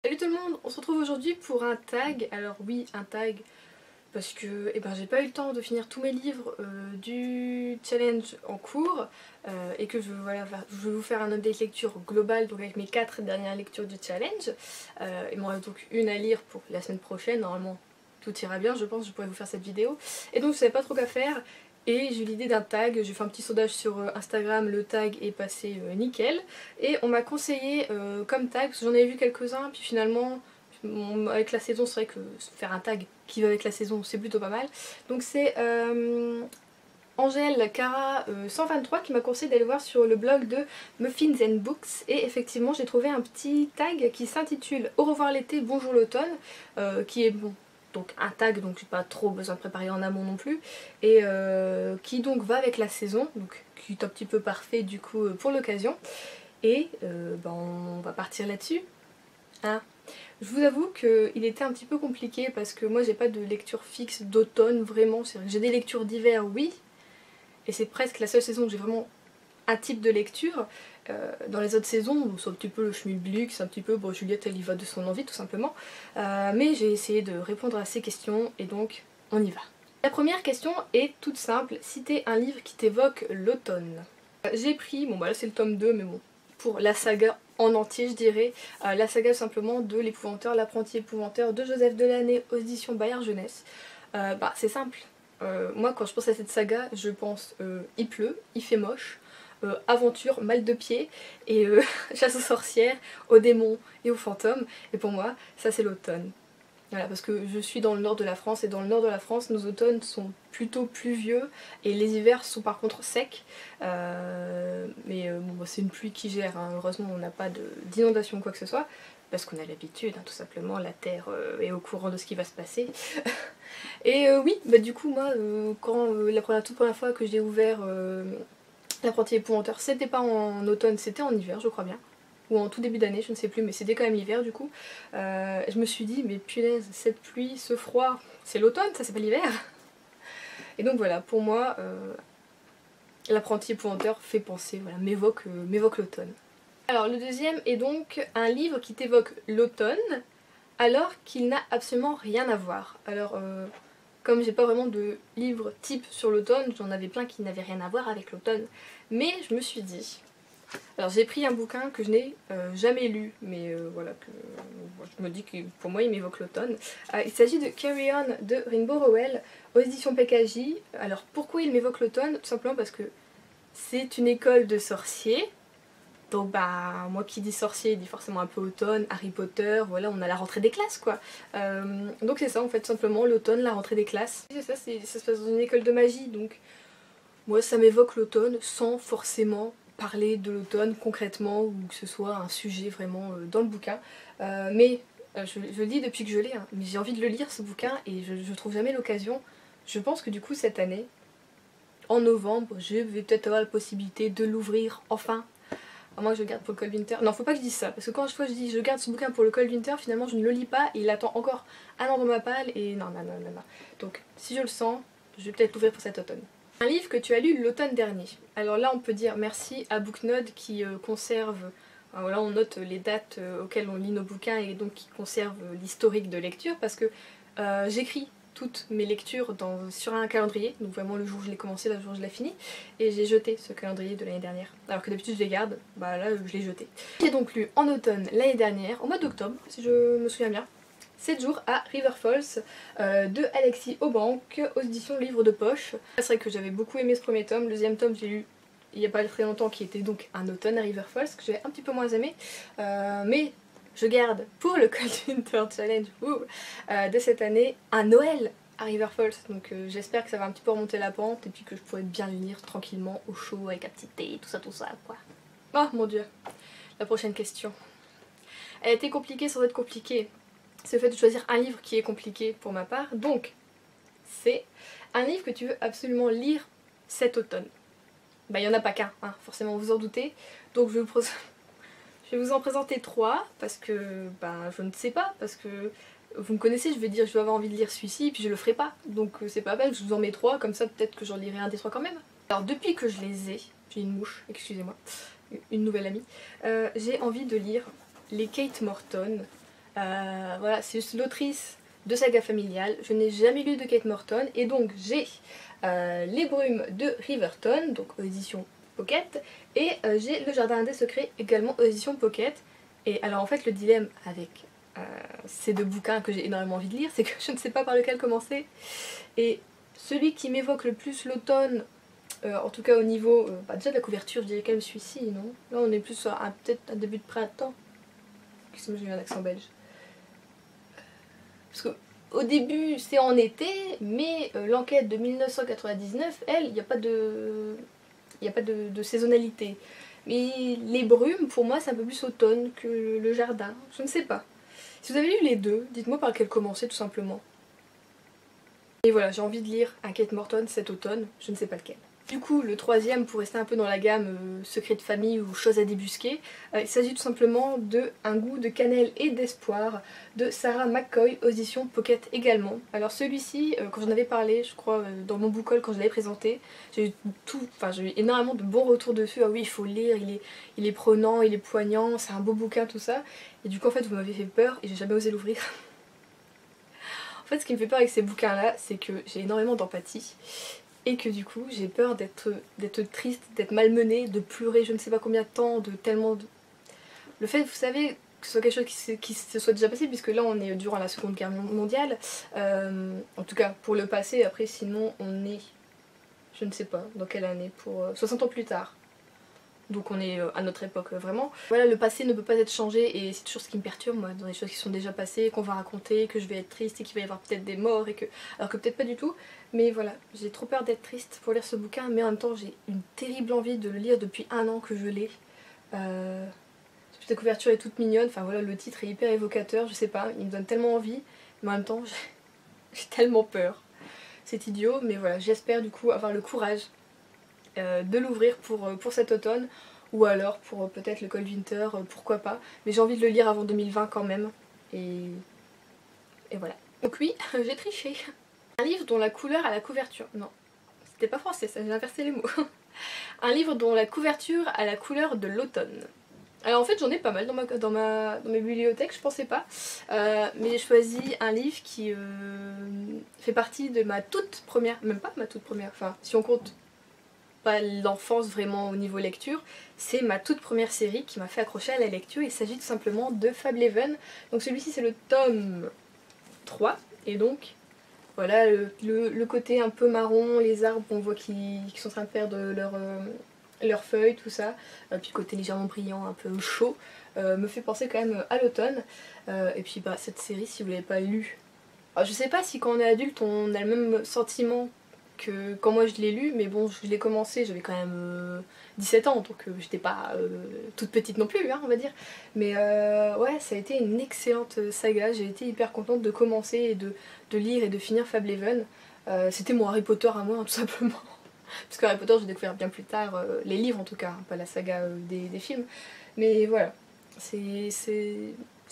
Salut tout le monde, on se retrouve aujourd'hui pour un tag. Alors oui, un tag parce que j'ai pas eu le temps de finir tous mes livres du challenge en cours et que je veux vous faire un update lecture global, donc avec mes 4 dernières lectures du challenge. Il m'en reste donc une à lire pour la semaine prochaine, normalement tout ira bien, je pense, je pourrais vous faire cette vidéo. Et donc je savais pas trop quoi faire. Et j'ai eu l'idée d'un tag, j'ai fait un petit sondage sur Instagram, le tag est passé nickel. Et on m'a conseillé comme tag, parce que j'en avais vu quelques-uns, puis finalement, avec la saison, c'est vrai que faire un tag qui va avec la saison, c'est plutôt pas mal. Donc c'est Angèle Cara 123 qui m'a conseillé d'aller voir sur le blog de Muffins and Books. Et effectivement, j'ai trouvé un petit tag qui s'intitule Au revoir l'été, bonjour l'automne, qui est bon. Donc un tag, donc j'ai pas trop besoin de préparer en amont non plus, et qui donc va avec la saison, donc qui est un petit peu parfait du coup pour l'occasion. Et on va partir là-dessus. Hein. Je vous avoue qu'il était un petit peu compliqué parce que moi j'ai pas de lecture fixe d'automne vraiment, j'ai des lectures d'hiver oui, et c'est presque la seule saison où j'ai vraiment un type de lecture. Dans les autres saisons, c'est un petit peu le schmilblick, c'est un petit peu, bon, Juliette elle y va de son envie tout simplement. Mais j'ai essayé de répondre à ces questions et donc on y va. La première question est toute simple, citer un livre qui t'évoque l'automne. J'ai pris, bon bah là c'est le tome 2 mais bon, pour la saga en entier je dirais, la saga simplement de l'épouvanteur, l'apprenti épouvanteur de Joseph Delaney aux éditions Bayard Jeunesse. C'est simple, moi quand je pense à cette saga je pense il pleut, il fait moche, aventure, mal de pied et chasse aux sorcières, aux démons et aux fantômes, et pour moi ça c'est l'automne. Voilà, parce que je suis dans le nord de la France et dans le nord de la France nos automnes sont plutôt pluvieux et les hivers sont par contre secs. C'est une pluie qui gère, hein. Heureusement on n'a pas d'inondation ou quoi que ce soit, parce qu'on a l'habitude, hein, tout simplement, la terre est au courant de ce qui va se passer. Et oui, du coup moi quand la toute première fois que j'ai ouvert l'apprenti épouvanteur, c'était pas en automne, c'était en hiver je crois bien. Ou en tout début d'année, je ne sais plus, mais c'était quand même l'hiver du coup. Je me suis dit, mais punaise, cette pluie, ce froid, c'est l'automne, ça c'est pas l'hiver. Et donc voilà, pour moi, l'apprenti épouvanteur fait penser, voilà, m'évoque l'automne. Alors le deuxième est donc un livre qui t'évoque l'automne, alors qu'il n'a absolument rien à voir. Alors, comme j'ai pas vraiment de livre type sur l'automne, j'en avais plein qui n'avaient rien à voir avec l'automne, mais je me suis dit... Alors j'ai pris un bouquin que je n'ai jamais lu, mais voilà, je me dis que pour moi il m'évoque l'automne. Il s'agit de Carry On de Rainbow Rowell aux éditions PKJ. Alors pourquoi il m'évoque l'automne? Tout simplement parce que c'est une école de sorciers. Donc moi qui dis sorcier, dit forcément un peu automne, Harry Potter, voilà, on a la rentrée des classes quoi. Donc c'est ça en fait, tout simplement l'automne, la rentrée des classes. C'est ça, ça se passe dans une école de magie, donc moi ça m'évoque l'automne sans forcément parler de l'automne concrètement ou que ce soit un sujet vraiment dans le bouquin. Je le dis depuis que je l'ai, hein, mais j'ai envie de le lire ce bouquin et je trouve jamais l'occasion. Je pense que du coup cette année, en novembre, je vais peut-être avoir la possibilité de l'ouvrir enfin. À moins que je le garde pour le Cold Winter. Non, faut pas que je dise ça, parce que quand je dis je garde ce bouquin pour le Cold Winter, finalement je ne le lis pas et il attend encore un an dans ma palle et non. Donc si je le sens, je vais peut-être l'ouvrir pour cet automne. Un livre que tu as lu l'automne dernier. Alors là on peut dire merci à Booknode qui conserve, voilà, on note les dates auxquelles on lit nos bouquins et donc qui conserve l'historique de lecture, parce que j'écris toutes mes lectures sur un calendrier, donc vraiment le jour où je l'ai commencé, le jour où je l'ai fini, et j'ai jeté ce calendrier de l'année dernière, alors que d'habitude je les garde, là je l'ai jeté. J'ai donc lu en automne l'année dernière, au mois d'octobre si je me souviens bien, 7 jours à River Falls de Alexis Aubanque aux éditions Livre de Poche. C'est vrai que j'avais beaucoup aimé ce premier tome, le deuxième tome j'ai lu il n'y a pas très longtemps qui était donc un automne à River Falls que j'avais un petit peu moins aimé, mais je garde pour le Cold Winter Challenge de cette année un Noël à River Falls, donc j'espère que ça va un petit peu remonter la pente et puis que je pourrai bien le lire tranquillement au chaud avec un petit thé, tout ça quoi. Oh mon dieu, la prochaine question. Elle a été compliquée sans être compliquée. C'est le fait de choisir un livre qui est compliqué pour ma part, donc c'est un livre que tu veux absolument lire cet automne. Il n'y en a pas qu'un, hein, forcément vous en doutez, donc je vais vous en présenter 3 parce que je ne sais pas, parce que vous me connaissez, je vais dire je vais avoir envie de lire celui-ci et puis je le ferai pas, donc c'est pas mal, je vous en mets 3, comme ça peut-être que j'en lirai un des 3 quand même. Alors depuis que je les ai, j'ai une mouche, excusez-moi, une nouvelle amie, j'ai envie de lire les Kate Morton. Voilà, c'est juste l'autrice de saga familiale. Je n'ai jamais lu de Kate Morton et donc j'ai Les Brumes de Riverton, donc aux éditions Pocket, et j'ai Le Jardin des Secrets, également aux éditions Pocket. Et alors en fait le dilemme avec ces deux bouquins que j'ai énormément envie de lire, c'est que je ne sais pas par lequel commencer. Et celui qui m'évoque le plus l'automne, en tout cas au niveau déjà de la couverture, je dirais quand même celui-ci, non? Là on est plus sur peut-être un début de printemps. Qu'est-ce que j'ai eu un accent belge? Parce que au début c'est en été, mais l'enquête de 1999, elle, il n'y a pas de... de saisonnalité. Mais les brumes, pour moi, c'est un peu plus automne que le jardin. Je ne sais pas. Si vous avez lu les deux, dites-moi par lequel commencer tout simplement. Et voilà, j'ai envie de lire un Kate Morton cet automne, je ne sais pas lequel. Du coup, le troisième, pour rester un peu dans la gamme secret de famille ou choses à débusquer, il s'agit tout simplement de Un goût de cannelle et d'espoir de Sarah McCoy, aux éditions Pocket également. Alors celui-ci, quand j'en avais parlé, je crois, dans mon book haul quand je l'avais présenté, j'ai eu j'ai eu énormément de bons retours dessus. Ah oui, il faut le lire, il est prenant, il est poignant, c'est un beau bouquin, tout ça. Et du coup, en fait, vous m'avez fait peur et j'ai jamais osé l'ouvrir. En fait, ce qui me fait peur avec ces bouquins-là, c'est que j'ai énormément d'empathie. Et que du coup j'ai peur d'être triste, d'être malmenée, de pleurer je ne sais pas combien de temps, de tellement de... Le fait, vous savez, que ce soit quelque chose qui se soit déjà passé, puisque là on est durant la Seconde Guerre mondiale, en tout cas pour le passé, après sinon on est, je ne sais pas dans quelle année, pour 60 ans plus tard. Donc on est à notre époque vraiment. Voilà, le passé ne peut pas être changé et c'est toujours ce qui me perturbe moi, dans les choses qui sont déjà passées, qu'on va raconter, que je vais être triste et qu'il va y avoir peut-être des morts et que... Alors que peut-être pas du tout, mais voilà, j'ai trop peur d'être triste pour lire ce bouquin, mais en même temps j'ai une terrible envie de le lire depuis un an que je l'ai. Cette couverture est toute mignonne, enfin voilà, le titre est hyper évocateur, je sais pas, il me donne tellement envie, mais en même temps j'ai tellement peur. C'est idiot, mais voilà, j'espère du coup avoir le courage de l'ouvrir pour cet automne, ou alors pour peut-être le Cold Winter, pourquoi pas. Mais j'ai envie de le lire avant 2020 quand même, et voilà. Donc oui, j'ai triché. Un livre dont la couleur à la couverture... Non, c'était pas français ça, j'ai inversé les mots. Un livre dont la couverture a la couleur de l'automne. Alors en fait j'en ai pas mal dans mes bibliothèques, je pensais pas, mais j'ai choisi un livre qui fait partie de ma toute première, même pas ma toute première, enfin si on compte pas l'enfance vraiment au niveau lecture, c'est ma toute première série qui m'a fait accrocher à la lecture. Il s'agit tout simplement de Fableven. Donc celui-ci c'est le tome 3 et donc voilà le côté un peu marron, les arbres on voit qu'ils sont en train de perdre leurs feuilles, tout ça, puis le côté légèrement brillant, un peu chaud, me fait penser quand même à l'automne. Et puis bah cette série, si vous l'avez pas lue, alors je sais pas si quand on est adulte on a le même sentiment que quand moi je l'ai lu, mais bon je l'ai commencé, j'avais quand même 17 ans, donc j'étais pas toute petite non plus, hein, on va dire. Mais ouais, ça a été une excellente saga, j'ai été hyper contente de commencer et de lire et de finir Fableven. C'était mon Harry Potter à moi, hein, tout simplement. Parce que Harry Potter j'ai découvert bien plus tard, les livres en tout cas, hein, pas la saga des films. Mais voilà, c'est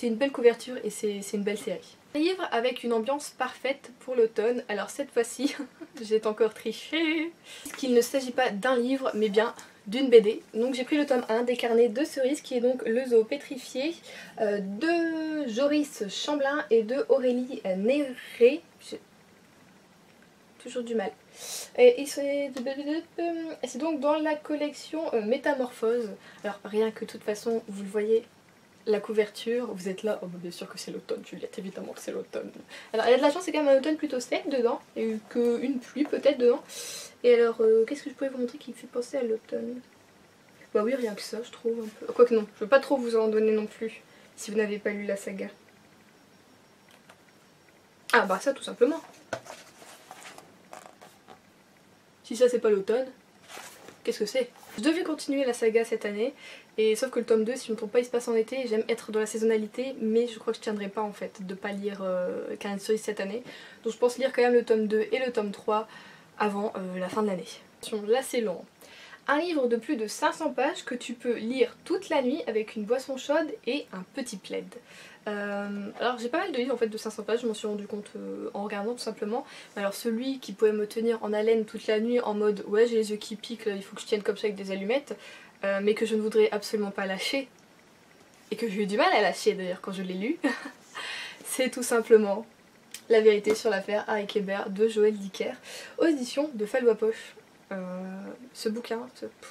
une belle couverture et c'est une belle série. Un livre avec une ambiance parfaite pour l'automne. Alors cette fois-ci, j'ai encore triché, qu'il ne s'agit pas d'un livre mais bien d'une BD. Donc j'ai pris le tome 1 des carnets de Cerise, qui est donc Le Zoo pétrifié de Joris Chamblin et de Aurélie Néré. J'ai toujours du mal. Et c'est donc dans la collection Métamorphose. Alors rien que de toute façon, vous le voyez, la couverture, vous êtes là, oh bah bien sûr que c'est l'automne, Juliette, évidemment que c'est l'automne. Alors il y a de la chance, c'est quand même un automne plutôt sec dedans, et qu'une pluie peut-être dedans. Et alors, qu'est-ce que je pourrais vous montrer qui me fait penser à l'automne? Bah oui, rien que ça, je trouve un peu. Quoique non, je veux pas trop vous en donner non plus, si vous n'avez pas lu la saga. Ah bah ça tout simplement. Si ça c'est pas l'automne, qu'est-ce que c'est? Je devais continuer la saga cette année, et sauf que le tome 2, si je ne me trompe pas, il se passe en été, et j'aime être dans la saisonnalité, mais je crois que je tiendrai pas en fait de pas lire Carnet de Cerise cette année. Donc je pense lire quand même le tome 2 et le tome 3 avant la fin de l'année. Là c'est long. Un livre de plus de 500 pages que tu peux lire toute la nuit avec une boisson chaude et un petit plaid. Alors j'ai pas mal de livres en fait de 500 pages, je m'en suis rendu compte en regardant tout simplement. Alors celui qui pouvait me tenir en haleine toute la nuit en mode ouais j'ai les yeux qui piquent, là, il faut que je tienne comme ça avec des allumettes, mais que je ne voudrais absolument pas lâcher, et que j'ai eu du mal à lâcher d'ailleurs quand je l'ai lu, c'est tout simplement La vérité sur l'affaire Harry Kéber de Joël Dicker, aux éditions de Fallois Poche. Ce bouquin,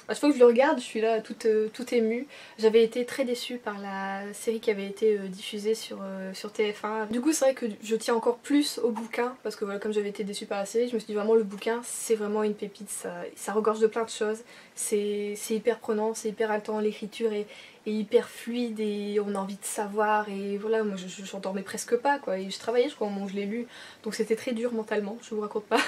à chaque fois que je le regarde, je suis là toute émue. J'avais été très déçue par la série qui avait été diffusée sur TF1. Du coup c'est vrai que je tiens encore plus au bouquin, parce que voilà, comme j'avais été déçue par la série, je me suis dit vraiment le bouquin c'est vraiment une pépite, ça regorge de plein de choses. C'est hyper prenant, c'est hyper haletant, l'écriture est hyper fluide et on a envie de savoir, et voilà, moi j'en dormais presque pas quoi, et je travaillais je crois au moment où je l'ai lu, donc c'était très dur mentalement, je vous raconte pas.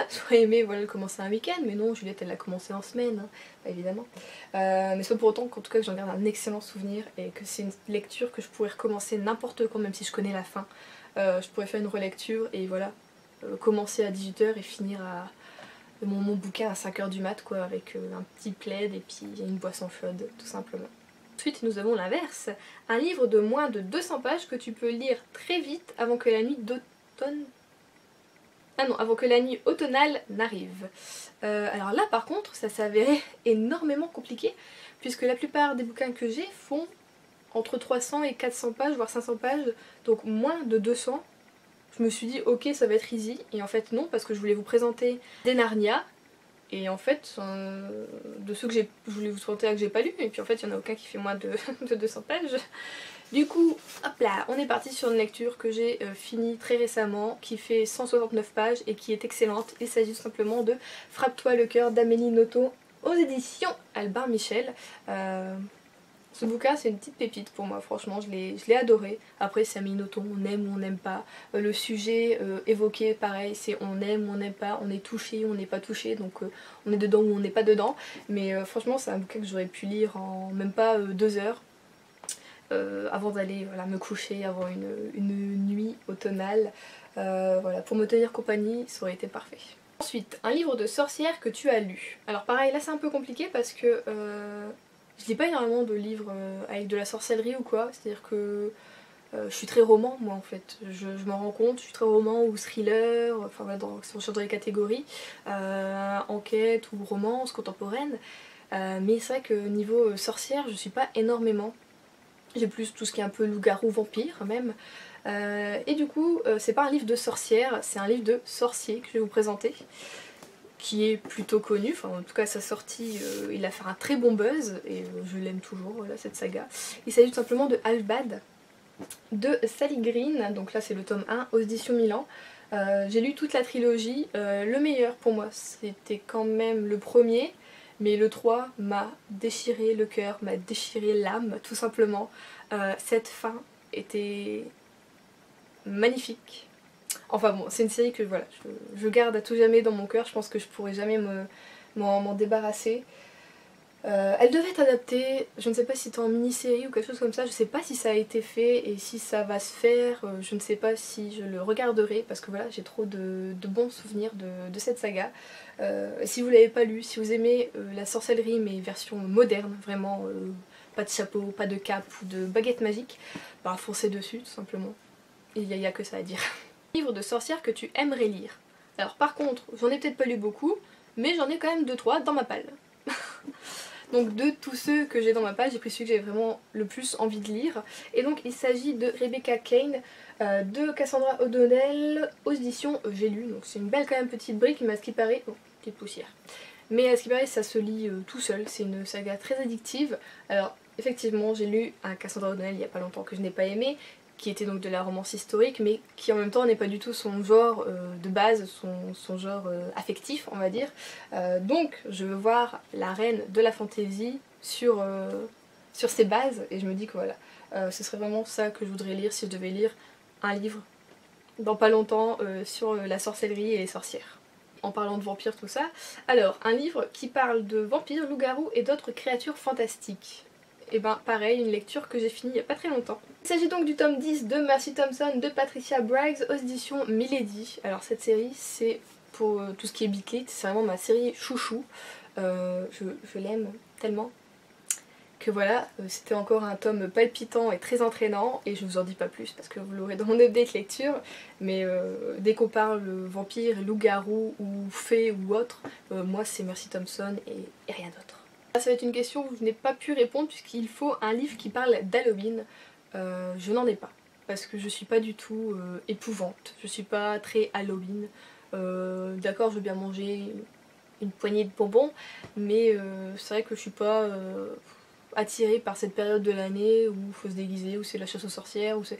J'aurais aimé voilà, le commencer un week-end, mais non, Juliette elle l'a commencé en semaine, hein, bah, évidemment. Mais c'est pas pour autant qu'en tout cas j'en garde un excellent souvenir et que c'est une lecture que je pourrais recommencer n'importe quand, même si je connais la fin. Je pourrais faire une relecture et voilà, commencer à 18 h et finir à mon bouquin à 5 h du mat quoi, avec un petit plaid et puis une boisson chaude tout simplement. Ensuite nous avons l'inverse, un livre de moins de 200 pages que tu peux lire très vite avant que la nuit d'automne... Ah non, avant que la nuit automnale n'arrive. Alors là par contre ça s'est avéré énormément compliqué, puisque la plupart des bouquins que j'ai font entre 300 et 400 pages, voire 500 pages, donc moins de 200. Je me suis dit ok ça va être easy, et en fait non, parce que je voulais vous présenter des Narnia, et en fait de ceux que je voulais vous présenter que j'ai pas lu, et puis en fait il y en a aucun qui fait moins de 200 pages. Du coup, hop là, on est parti sur une lecture que j'ai finie très récemment, qui fait 169 pages et qui est excellente. Il s'agit tout simplement de Frappe-toi le cœur d'Amélie Nothomb aux éditions Albin Michel. Ce bouquin c'est une petite pépite pour moi, franchement je l'ai adoré. Après c'est Amélie Nothomb, on aime ou on n'aime pas. Le sujet évoqué pareil, c'est on aime ou on n'aime pas, on est touché ou on n'est pas touché, donc on est dedans ou on n'est pas dedans. Mais franchement c'est un bouquin que j'aurais pu lire en même pas 2 heures. Avant d'aller voilà, me coucher, avant une nuit automnale. Voilà, pour me tenir compagnie, ça aurait été parfait. Ensuite, un livre de sorcière que tu as lu. Alors pareil, là c'est un peu compliqué parce que je lis pas énormément de livres avec de la sorcellerie ou quoi, c'est-à-dire que je suis très roman moi en fait, je m'en rends compte, je suis très roman ou thriller, enfin voilà, si on change dans les catégories, enquête ou romance contemporaine, mais c'est vrai que niveau sorcière je suis pas énormément. J'ai plus tout ce qui est un peu loup-garou, vampire même. Et du coup, c'est pas un livre de sorcière, c'est un livre de sorcier que je vais vous présenter, qui est plutôt connu, enfin en tout cas à sa sortie, il a fait un très bon buzz, et je l'aime toujours, voilà, cette saga. Il s'agit tout simplement de Halfbad, de Sally Green, donc là c'est le tome 1, aux éditions Milan. J'ai lu toute la trilogie, le meilleur pour moi c'était quand même le premier, mais le 3 m'a déchiré le cœur, m'a déchiré l'âme tout simplement. Cette fin était magnifique. Enfin bon, c'est une série que voilà, je garde à tout jamais dans mon cœur, je pense que je pourrais jamais m'en débarrasser. Elle devait être adaptée, je ne sais pas si c'était en mini-série ou quelque chose comme ça, je ne sais pas si ça a été fait et si ça va se faire, je ne sais pas si je le regarderai parce que voilà, j'ai trop de bons souvenirs de cette saga. Si vous l'avez pas lu, si vous aimez la sorcellerie mais version moderne, vraiment pas de chapeau, pas de cape ou de baguette magique, bah foncez dessus tout simplement, il y a que ça à dire. Livre de sorcière que tu aimerais lire. Alors par contre, j'en ai peut-être pas lu beaucoup, mais j'en ai quand même 2-3 dans ma palle. Donc de tous ceux que j'ai dans ma page, j'ai pris celui que j'ai vraiment le plus envie de lire. Et donc il s'agit de Rebecca Kane, de Cassandra O'Donnell, aux éditions J'ai lu. Donc c'est une belle quand même petite brique, mais à ce qui paraît... Oh, petite poussière. Mais à ce qui paraît ça se lit tout seul, c'est une saga très addictive. Alors effectivement j'ai lu un Cassandra O'Donnell il n'y a pas longtemps que je n'ai pas aimé, qui était donc de la romance historique, mais qui en même temps n'est pas du tout son genre de base, son genre affectif on va dire. Donc je veux voir la reine de la fantasy sur ses bases, et je me dis que voilà, ce serait vraiment ça que je voudrais lire si je devais lire un livre dans pas longtemps sur la sorcellerie et les sorcières. En parlant de vampires tout ça, alors un livre qui parle de vampires, loups-garous et d'autres créatures fantastiques. Et ben pareil, une lecture que j'ai finie il n'y a pas très longtemps. Il s'agit donc du tome 10 de Mercy Thompson de Patricia Briggs aux éditions Milady. Alors cette série c'est pour tout ce qui est Beat Lit, c'est vraiment ma série chouchou. Je l'aime tellement que voilà, c'était encore un tome palpitant et très entraînant, et je vous en dis pas plus parce que vous l'aurez dans mon update lecture, mais dès qu'on parle vampire, loup-garou ou fée ou autre, moi c'est Mercy Thompson et rien d'autre. Ça va être une question où je n'ai pas pu répondre puisqu'il faut un livre qui parle d'Halloween. Je n'en ai pas. parce que je suis pas du tout épouvante, je suis pas très Halloween. D'accord, je veux bien manger une poignée de bonbons, mais c'est vrai que je suis pas attirée par cette période de l'année où il faut se déguiser, où c'est la chasse aux sorcières, où c'est...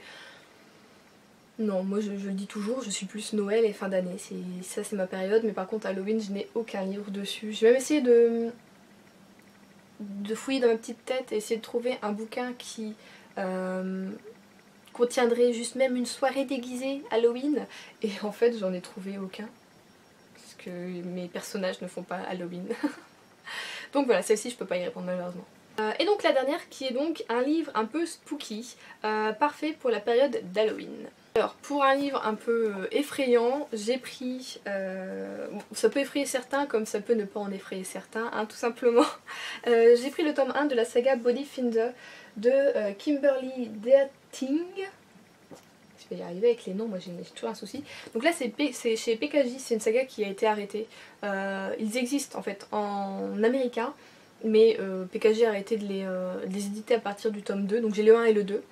Non, moi je le dis toujours, je suis plus Noël et fin d'année, ça c'est ma période, mais par contre Halloween je n'ai aucun livre dessus. J'ai même essayé de fouiller dans ma petite tête et essayer de trouver un bouquin qui contiendrait juste même une soirée déguisée Halloween, et en fait j'en ai trouvé aucun, parce que mes personnages ne font pas Halloween. Donc voilà, celle-ci je peux pas y répondre malheureusement. Et donc la dernière qui est donc un livre un peu spooky, parfait pour la période d'Halloween. Alors pour un livre un peu effrayant, j'ai pris, bon, ça peut effrayer certains comme ça peut ne pas en effrayer certains, hein, tout simplement. J'ai pris le tome 1 de la saga Bodyfinder de Kimberly Derting. Je vais y arriver avec les noms, moi j'ai toujours un souci. Donc là c'est chez PKJ, c'est une saga qui a été arrêtée. Ils existent en fait en américain, mais PKJ a arrêté de les éditer à partir du tome 2, donc j'ai le 1 et le 2.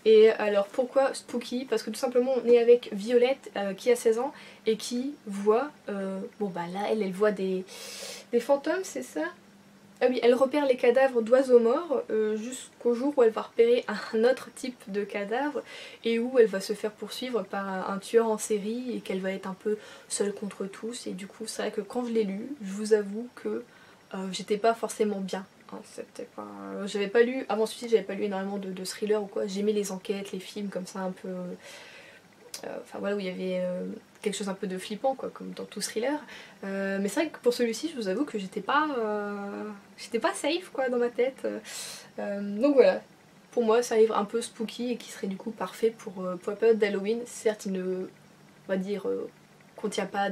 Et alors pourquoi spooky? Parce que tout simplement on est avec Violette qui a 16 ans et qui voit, bon bah là elle voit des fantômes, c'est ça? Ah oui, elle repère les cadavres d'oiseaux morts jusqu'au jour où elle va repérer un autre type de cadavre et où elle va se faire poursuivre par un tueur en série et qu'elle va être un peu seule contre tous. Et du coup c'est vrai que quand je l'ai lu, je vous avoue que j'étais pas forcément bien. Hein, j'avais pas lu, avant celui-ci j'avais pas lu énormément de thrillers ou quoi, j'aimais les enquêtes, les films comme ça un peu... enfin voilà, où il y avait quelque chose un peu de flippant quoi, comme dans tout thriller. Mais c'est vrai que pour celui-ci je vous avoue que j'étais pas safe quoi dans ma tête. Donc voilà, pour moi c'est un livre un peu spooky et qui serait du coup parfait pour la période d'Halloween. Certes il ne, on va dire, contient pas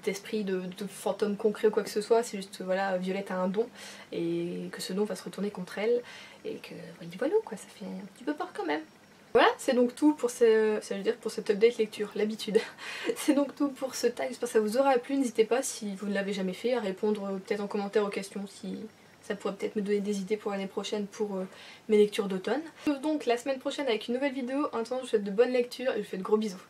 d'esprit de fantôme concret ou quoi que ce soit, c'est juste voilà, Violette a un don et que ce don va se retourner contre elle et que voilà quoi, ça fait un petit peu peur quand même. Voilà, c'est donc tout pour pour cette update lecture, l'habitude. C'est donc tout pour ce tag, j'espère que ça vous aura plu. N'hésitez pas, si vous ne l'avez jamais fait, à répondre peut-être en commentaire aux questions, si ça pourrait peut-être me donner des idées pour l'année prochaine pour mes lectures d'automne. Je vous retrouve donc la semaine prochaine avec une nouvelle vidéo. En attendant, je vous souhaite de bonnes lectures et je vous fais de gros bisous.